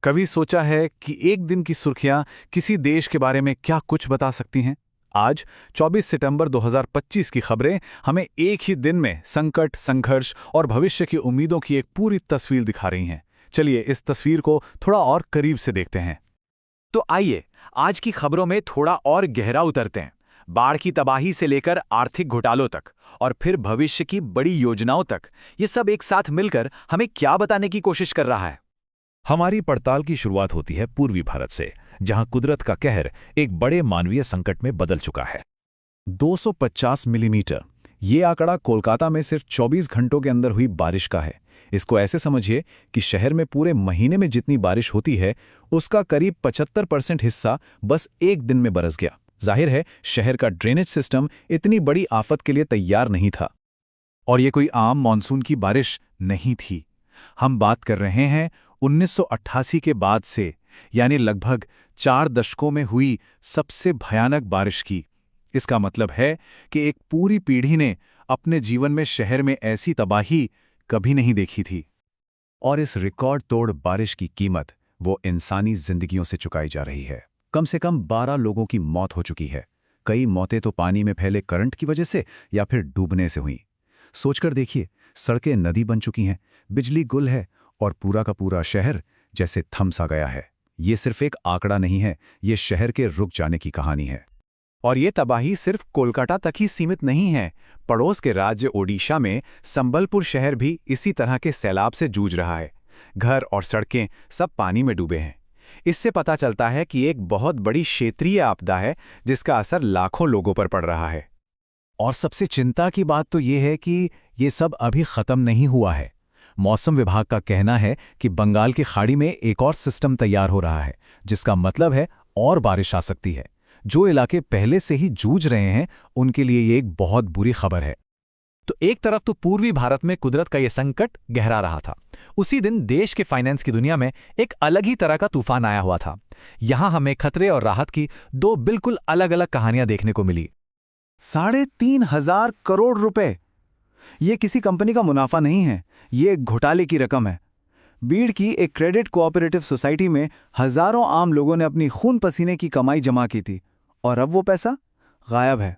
कभी सोचा है कि एक दिन की सुर्खियां किसी देश के बारे में क्या कुछ बता सकती हैं? आज 24 सितंबर 2025 की खबरें हमें एक ही दिन में संकट, संघर्ष और भविष्य की उम्मीदों की एक पूरी तस्वीर दिखा रही हैं। चलिए इस तस्वीर को थोड़ा और करीब से देखते हैं। तो आइए आज की खबरों में थोड़ा और गहरा उतरते हैं। बाढ़ की तबाही से लेकर आर्थिक घोटालों तक और फिर भविष्य की बड़ी योजनाओं तक, ये सब एक साथ मिलकर हमें क्या बताने की कोशिश कर रहा है। हमारी पड़ताल की शुरुआत होती है पूर्वी भारत से, जहां कुदरत का कहर एक बड़े मानवीय संकट में बदल चुका है। 250 मिलीमीटर, ये आंकड़ा कोलकाता में सिर्फ 24 घंटों के अंदर हुई बारिश का है। इसको ऐसे समझिए कि शहर में पूरे महीने में जितनी बारिश होती है उसका करीब 75% हिस्सा बस एक दिन में बरस गया। जाहिर है शहर का ड्रेनेज सिस्टम इतनी बड़ी आफत के लिए तैयार नहीं था। और ये कोई आम मानसून की बारिश नहीं थी। हम बात कर रहे हैं 1988 के बाद से, यानी लगभग 4 दशकों में हुई सबसे भयानक बारिश की। इसका मतलब है कि एक पूरी पीढ़ी ने अपने जीवन में शहर में ऐसी तबाही कभी नहीं देखी थी। और इस रिकॉर्ड तोड़ बारिश की कीमत वो इंसानी जिंदगियों से चुकाई जा रही है। कम से कम 12 लोगों की मौत हो चुकी है। कई मौतें तो पानी में फैले करंट की वजह से या फिर डूबने से हुई। सोचकर देखिए, सड़कें नदी बन चुकी हैं, बिजली गुल है और पूरा का पूरा शहर जैसे थम सा गया है। ये सिर्फ एक आंकड़ा नहीं है, ये शहर के रुक जाने की कहानी है। और ये तबाही सिर्फ कोलकाता तक ही सीमित नहीं है। पड़ोस के राज्य ओडिशा में संबलपुर शहर भी इसी तरह के सैलाब से जूझ रहा है। घर और सड़कें सब पानी में डूबे हैं। इससे पता चलता है कि एक बहुत बड़ी क्षेत्रीय आपदा है जिसका असर लाखों लोगों पर पड़ रहा है। और सबसे चिंता की बात तो ये है कि ये सब अभी खत्म नहीं हुआ है। मौसम विभाग का कहना है कि बंगाल की खाड़ी में एक और सिस्टम तैयार हो रहा है, जिसका मतलब है और बारिश आ सकती है। जो इलाके पहले से ही जूझ रहे हैं उनके लिए ये एक बहुत बुरी खबर है। तो एक तरफ तो पूर्वी भारत में कुदरत का ये संकट गहरा रहा था। उसी दिन देश के फाइनेंस की दुनिया में एक अलग ही तरह का तूफान आया हुआ था। यहां हमें खतरे और राहत की दो बिल्कुल अलग अलग कहानियां देखने को मिली। 3,500 करोड़ रुपए, ये किसी कंपनी का मुनाफा नहीं है, ये एक घोटाले की रकम है। बीड़ की एक क्रेडिट कोऑपरेटिव सोसाइटी में हजारों आम लोगों ने अपनी खून पसीने की कमाई जमा की थी और अब वो पैसा गायब है।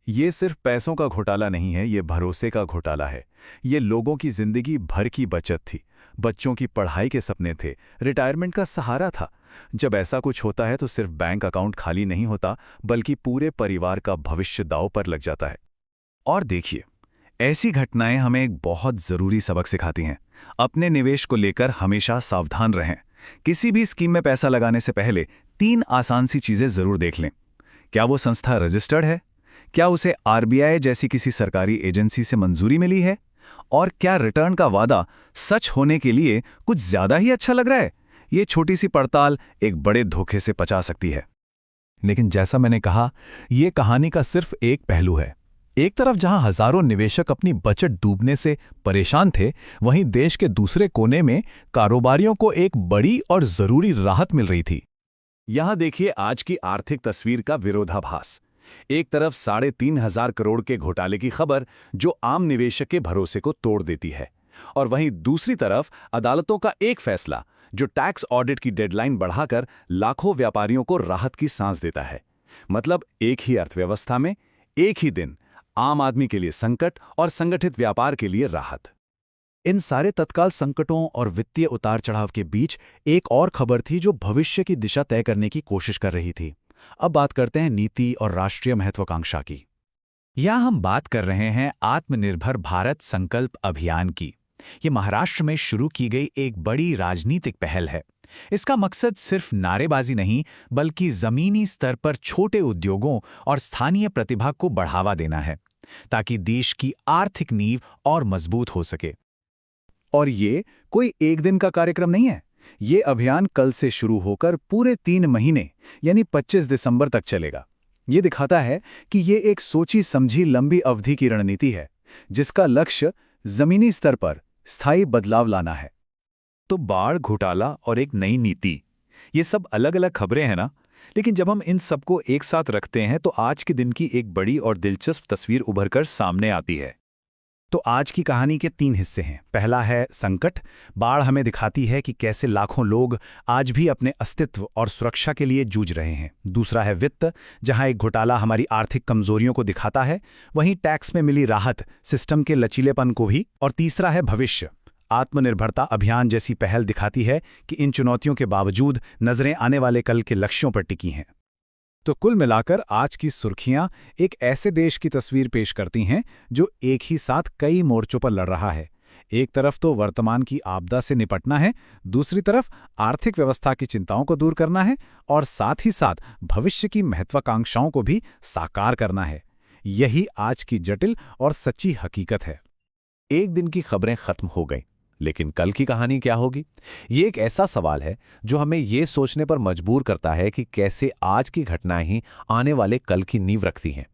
ये सिर्फ पैसों का घोटाला नहीं है, ये भरोसे का घोटाला है। ये लोगों की जिंदगी भर की बचत थी, बच्चों की पढ़ाई के सपने थे, रिटायरमेंट का सहारा था। जब ऐसा कुछ होता है तो सिर्फ बैंक अकाउंट खाली नहीं होता, बल्कि पूरे परिवार का भविष्य दांव पर लग जाता है। और देखिए, ऐसी घटनाएं हमें एक बहुत जरूरी सबक सिखाती हैं। अपने निवेश को लेकर हमेशा सावधान रहें। किसी भी स्कीम में पैसा लगाने से पहले 3 आसान सी चीजें जरूर देख लें। क्या वो संस्था रजिस्टर्ड है? क्या उसे आरबीआई जैसी किसी सरकारी एजेंसी से मंजूरी मिली है? और क्या रिटर्न का वादा सच होने के लिए कुछ ज्यादा ही अच्छा लग रहा है? ये छोटी सी पड़ताल एक बड़े धोखे से बचा सकती है। लेकिन जैसा मैंने कहा, यह कहानी का सिर्फ एक पहलू है। एक तरफ जहां हजारों निवेशक अपनी बचत डूबने से परेशान थे, वहीं देश के दूसरे कोने में कारोबारियों को एक बड़ी और जरूरी राहत मिल रही थी। यहां देखिए आज की आर्थिक तस्वीर का विरोधाभास। एक तरफ 3,500 करोड़ के घोटाले की खबर जो आम निवेशक के भरोसे को तोड़ देती है, और वहीं दूसरी तरफ अदालतों का एक फैसला जो टैक्स ऑडिट की डेडलाइन बढ़ाकर लाखों व्यापारियों को राहत की सांस देता है। मतलब एक ही अर्थव्यवस्था में एक ही दिन, आम आदमी के लिए संकट और संगठित व्यापार के लिए राहत। इन सारे तत्काल संकटों और वित्तीय उतार चढ़ाव के बीच एक और खबर थी जो भविष्य की दिशा तय करने की कोशिश कर रही थी। अब बात करते हैं नीति और राष्ट्रीय महत्वाकांक्षा की। यहां हम बात कर रहे हैं आत्मनिर्भर भारत संकल्प अभियान की। ये महाराष्ट्र में शुरू की गई एक बड़ी राजनीतिक पहल है। इसका मकसद सिर्फ नारेबाजी नहीं, बल्कि जमीनी स्तर पर छोटे उद्योगों और स्थानीय प्रतिभा को बढ़ावा देना है, ताकि देश की आर्थिक नींव और मजबूत हो सके। और ये कोई एक दिन का कार्यक्रम नहीं है। ये अभियान कल से शुरू होकर पूरे 3 महीने यानी 25 दिसंबर तक चलेगा। ये दिखाता है कि ये एक सोची समझी लंबी अवधि की रणनीति है, जिसका लक्ष्य जमीनी स्तर पर स्थायी बदलाव लाना है। तो बाढ़, घोटाला और एक नई नीति, ये सब अलग अलग खबरें हैं ना, लेकिन जब हम इन सबको एक साथ रखते हैं तो आज के दिन की एक बड़ी और दिलचस्प तस्वीर उभरकर सामने आती है। तो आज की कहानी के 3 हिस्से हैं। पहला है संकट। बाढ़ हमें दिखाती है कि कैसे लाखों लोग आज भी अपने अस्तित्व और सुरक्षा के लिए जूझ रहे हैं। दूसरा है वित्त, जहां एक घोटाला हमारी आर्थिक कमजोरियों को दिखाता है, वहीं टैक्स में मिली राहत सिस्टम के लचीलेपन को भी। और तीसरा है भविष्य। आत्मनिर्भरता अभियान जैसी पहल दिखाती है कि इन चुनौतियों के बावजूद नजरें आने वाले कल के लक्ष्यों पर टिकी हैं। तो कुल मिलाकर आज की सुर्खियां एक ऐसे देश की तस्वीर पेश करती हैं जो एक ही साथ कई मोर्चों पर लड़ रहा है। एक तरफ तो वर्तमान की आपदा से निपटना है, दूसरी तरफ आर्थिक व्यवस्था की चिंताओं को दूर करना है और साथ ही साथ भविष्य की महत्वाकांक्षाओं को भी साकार करना है। यही आज की जटिल और सच्ची हकीकत है। एक दिन की खबरें खत्म हो गईं, लेकिन कल की कहानी क्या होगी? ये एक ऐसा सवाल है जो हमें ये सोचने पर मजबूर करता है कि कैसे आज की घटनाएं ही आने वाले कल की नींव रखती हैं।